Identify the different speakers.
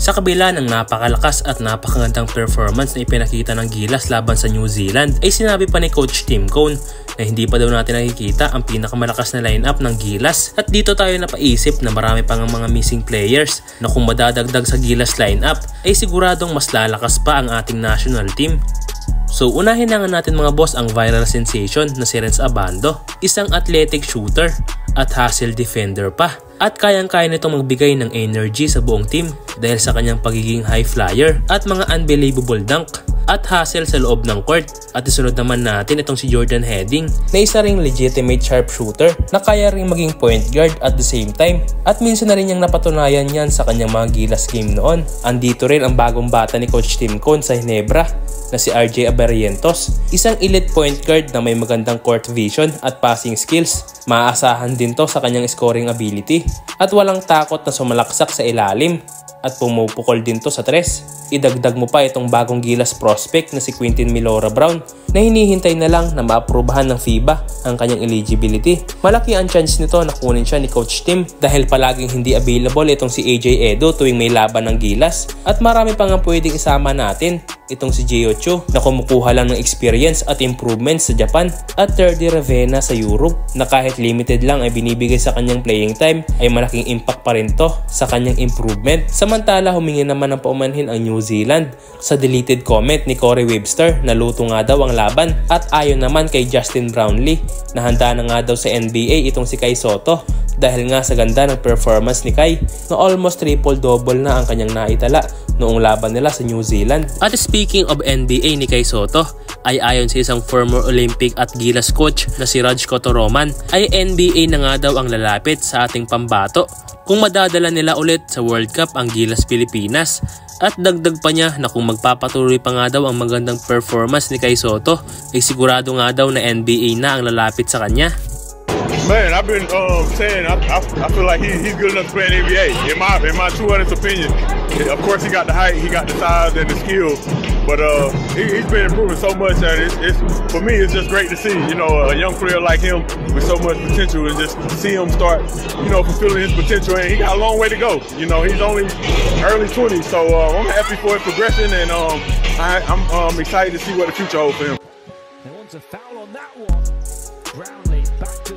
Speaker 1: Sa kabila ng napakalakas at napakagandang performance na ipinakita ng Gilas laban sa New Zealand, ay sinabi pa ni Coach Tim Cone na hindi pa daw natin nakikita ang pinakamalakas na lineup ng Gilas. At dito tayo napaisip na marami pang mga missing players na kung madadagdag sa Gilas lineup ay siguradong mas lalakas pa ang ating national team. So unahin na nga natin mga boss ang viral sensation na si Renz Abando, isang athletic shooter at hustle defender pa. At kayang-kaya nitong magbigay ng energy sa buong team dahil sa kanyang pagiging high flyer at mga unbelievable dunk at hustle sa loob ng court. At isunod naman natin itong si Jordan Heading na isa ring legitimate sharpshooter na kaya ring maging point guard at the same time. At minsan na rin niyang napatunayan yan sa kanyang mga Gilas game noon. Andito rin ang bagong bata ni Coach Tim Cone sa Ginebra na si RJ Abarientos, isang elite point guard na may magandang court vision at passing skills. Maaasahan din to sa kanyang scoring ability at walang takot na sumalaksak sa ilalim at pumupukol din to sa tres. Idagdag mo pa itong bagong Gilas prospect na si Quintin Milora Brown na hinihintay na lang na maaprubahan ng FIBA ang kanyang eligibility. Malaki ang chance nito na kunin siya ni Coach Tim dahil palaging hindi available itong si AJ Edo tuwing may laban ng Gilas. At marami pa nga pwedeng isama natin, itong si Gio Chu na kumukuha lang ng experience at improvements sa Japan at Terdy Ravenna sa Europe na kahit limited lang ay binibigay sa kanyang playing time ay malaking impact pa rin to sa kanyang improvement. Samantala humingi naman ng paumanhin ang New Zealand sa deleted comment ni Corey Webster na luto nga daw ang laban at ayon naman kay Justin Brownlee na handa na nga daw sa NBA itong si Kai Sotto dahil nga sa ganda ng performance ni Kai na almost triple-double na ang kanyang naitala noong laban nila sa New Zealand. At speaking of NBA ni Kai Sotto, ay ayon sa isang former Olympic at Gilas coach na si Raj Kotoroman ay NBA na nga daw ang lalapit sa ating pambato kung madadala nila ulit sa World Cup ang Gilas Pilipinas. At dagdag pa niya na kung magpapatuloy pa nga daw ang magandang performance ni Kai Sotto ay sigurado nga daw na NBA na ang lalapit sa kanya.
Speaker 2: Man, I've been saying I feel like he's good enough to play in the NBA. In my true honest opinion, of course he got the height, he got the size and the skill, but he's been improving so much that it's for me it's just great to see. You know, a young player like him with so much potential and just see him start, you know, fulfilling his potential. And he got a long way to go. You know, he's only early 20s, so I'm happy for his progression and I'm excited to see what the future holds for him.
Speaker 3: There was a foul on that one. Brownlee back to